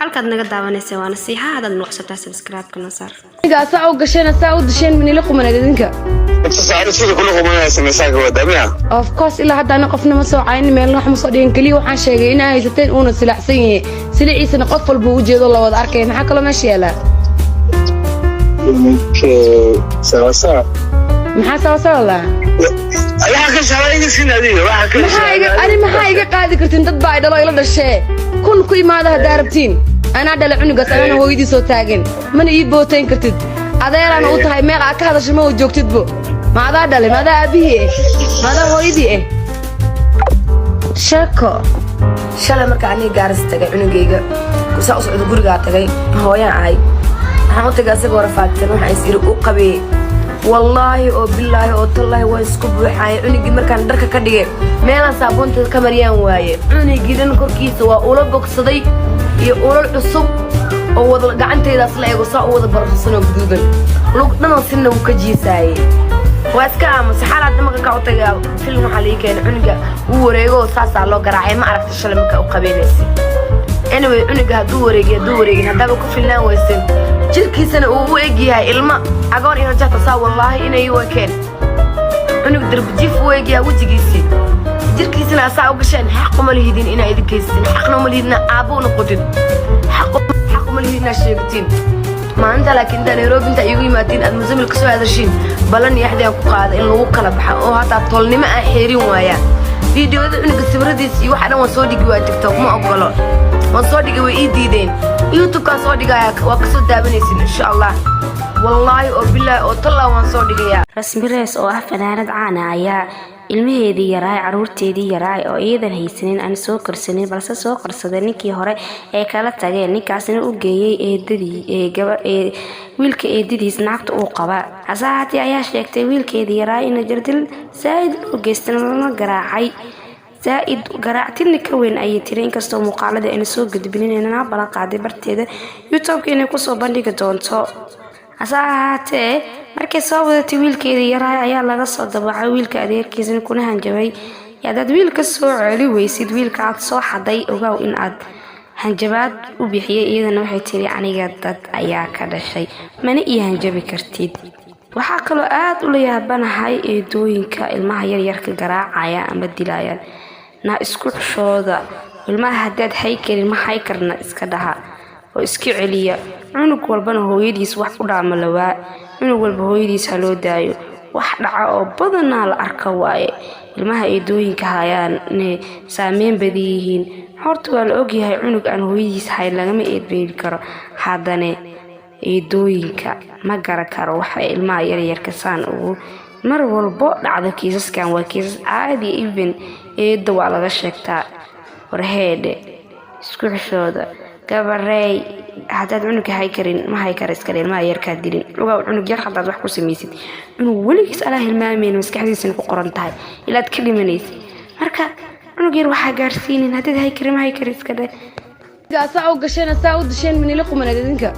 halkaad naga daawanaysa waa nasiixa hadaad nuqsataa subscribe-kana saar igaasa oo gashana saa u dasheen min ila qumanad idinka inta saarifada kula qumanaysa meesha wadamiya of course ila hadda ana qofna ma soo cayn meel wax ma soo dhigin kaliya waxaan sheegay in ay haysateen uuna silacsan yahay siliciisana qof walba u jeedo la wada arkay maxaa kala meesha yaala sawa maxaa sawa la ayaa ka shaqeeyay sinadiga waxa ka shaqeeyay maxaa iga qaadi kartin dad baa idalo ila dhashay kun ku imaada hadaa rabtiin ana dhala cunuga saana hooyadii soo taagan mana ii booteen kartid adeerana u tahay meel aad ka hadasho ma joogtidbo ma adaa dhalay ma adaa aabihii ma adaa hooyadii shako shalay marka ani gaaris tagay cunugayga kusaa u socdo guriga tagay hooyaan ahay waxaan u tagay asagoo rafaadsan waxaan is iri u qabee wallaahi oo billaahi oo tallaahi waa isku buuxaay cunugii markaan dharka ka dhigay meelaan saabuunta ka mariyaan waaye cunugii dhan korkiisa waa ula bogsaday iyo ulal cusub oo wada gacantaydaas la eego saa u wada bararsan oo guduudan lug dhanoo sinna wuu ka jiisaayey waa iska aamusay xaalaadda marka ka u tagaa film waxaa lii keenay cunuga wuu wareego oo saasaa loo garaacay ma aragta shalay marka u qabeenaysa anyway cunuga hadduu wareegin haddaaba ku filnaan weysen jirkiisana uu u eg yahay ilma agoon iyo rajata saa wallaahi inay u ekeen cunug darbijiif u eg yahay wejigiisii jirkiisana asaa u gasheen xaquma lihidin inaa idinkaysin xaqna uma lihidna aabbo u noqotin xaquma lihidinaa sheegatiin maalinta laakiin intaa nairobi intaa iigu yimaadeen aad musamil ka soo hadashiin balan iyo axdaan ku qaada in lagu kala baxa oo hataa tolnimo aan xeerin waaya fiidiyooda cunuga sawiradiis iyo waxa dhan waan soo dhigi waa tiktok ma ogolo waan soo dhigay way ii diideen youtube-kaan soo dhigaya waa ka soo daawanaysin insha allah wallaahi oo bilaahi oo tallaa waan soo dhigayaa rasmi rees oo ah fanaanad caan ah ayaa ilmaheedii yaraay caruurteedii yaraay oo iyadan haysanin aan soo korsanin balse soo qarsaday ninkii hore ee kala tageen ninkaasna u geeyey wiilka eedadiis naagta uu qaba hase ahaatee ayaa sheegtay wiilkeedii yaraay in jardil zaa'id loo geystan lana garaacay zaa'id garaactidna ka weyn ayay tiri inkastoo muuqaalada ayna soo gudbinin inana balan qaaday barteeda youtube-ka inay kusoo bandhigi doonto hase ahaatee markay soo wadatay wiilkeedii yaraay ayaa laga soo dabacay wiilka adeerkiisana kuna hanjabay hadaad wiilka soo celi weysid wiilka aad soo xaday ogaaw in aad hanjabaad u bixiyay iyadana waxay tiri aniga dad ayaa ka dhashay mana ii hanjabi kartid waxaa kaloo aad ula yaabanahay eedooyinka ilmaha yaryarka garaacaya ama dilayaan na isku xushooda ilmaha haddaad hay karin ma hay karna iska dhaha oo iska celiya cunug walbana hooyadiis wax u dhaama lawaa cunug walba hooyadiis ha loo daayo wax dhaca oo badanaa la arka waaye ilmaha eedooyinka hayaan inay saameyn badan yihiin horta waa la ogyahay cunug aan hooyadiis hayn lagama eedbeeli karo haddana eedooyinka ma garan karo waxa ilmaha yaryarka saan ugu mar walbo dhacdo kiisaskan waa kiisas caadi even eedda waa laga sheegtaa warheedhe isku xishooda gabareey haddaad cunuga hay karin ma hay kara iskale ilmaha yarkaa dilin ogaa cunug yar haddaad wax ku samaysid cunug weligiis alaa hilmaameen maskaxdiisana ku qoran tahay ilaad ka dhimanaysid marka cunug yar waxaa gaarsiinin haddaad hay karin ma hay kara iskale igaasa oo gashana saa u dasheen min ila qumanad idinka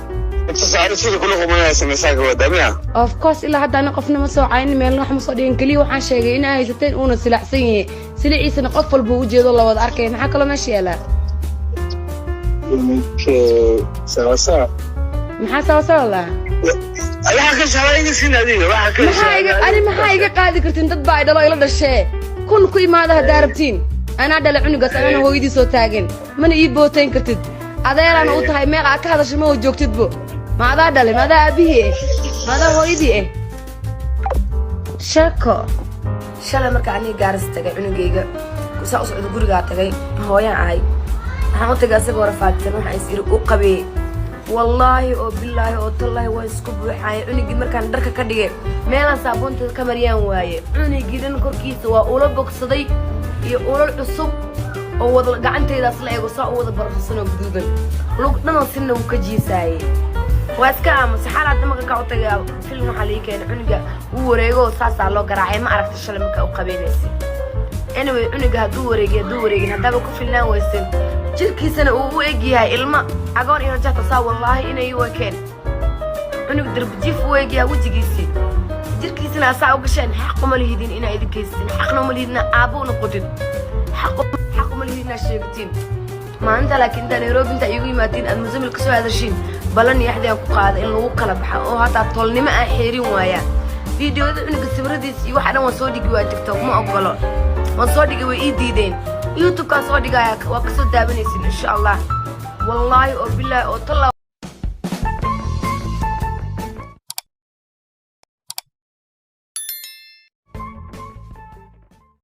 inta saarifada kula qumanaysa meesha wadamiya of course ila hadda ana qofna ma soo cayn meel wax ma soo dhigin kaliya waxaan sheegay in ay haysateen uuna silacsan yahay siliciisana qof walba u jeedo la wada arkay maxaa kala meesha yaala sawa maxaa la ayaa ka shaqeeyay sinadiga waxa ka shaqeeyay maxaa iga qaadi kartin dad baa idalo ila dhashay kun ku imaada hadaa rabtiin ana dhala cunuga saana hooyadii soo taagan mana ii booteen kartid adeerana u tahay meel aad ka hadasho ma joogtidbo ma adaa dhalay ma adaa aabihii ma adaa hooyadii shako shalay marka ani gaaris tagay cunugayga kusaa u socdo guriga tagay hooyaan ahay waxaan u tagay asagoo rafaadsan waxaan is iri u qabee wallaahi oo billaahi oo tallaahi waa isku buuxaay cunugii markaan dharka ka dhigay meelaan saabuunta ka mariyaan waaye cunugii dhan korkiisa waa ula bogsaday iyo ulal cusub oo wada gacantaydaas la eego saa u wada bararsan oo guduudan lug dhanoo sinna wuu ka jiisaayey waa iska aamusay xaalaadda marka ka u tagaa film waxaa lii keenay cunuga wuu wareego oo saasaa loo garaacay ma aragta shalay marka u qabeenaysa anyway cunuga hadduu wareegin haddaaba ku filnaan weysen jirkiisana uu u eg yahay ilma agoon iyo rajata saa wallaahi inay u ekeen cunug darbijiif u eg yahay wejigiisii jirkiisana asaa u gasheen xaquma lihidin inaa idinkaysin xaqna uma lihidna aabbo u noqotin xaquma lihidinaa sheegatiin maanta laakiin inta Nairobi inta igu yimaadeen aad musamil ka soo hadashiin balan yaxdeen ku qaada in lagu kala baxa oo hataa tolnimo aan xeerin waaya fiidiyoda cunuga sawiradiis iyo waxa dhan waan soo dhigi waa TikTok ma ogolo waan soo dhigi way ii diideen YouTube ka soo dhigaya waa ka soo daabanaysin insha Allah wallahi oo billahi oo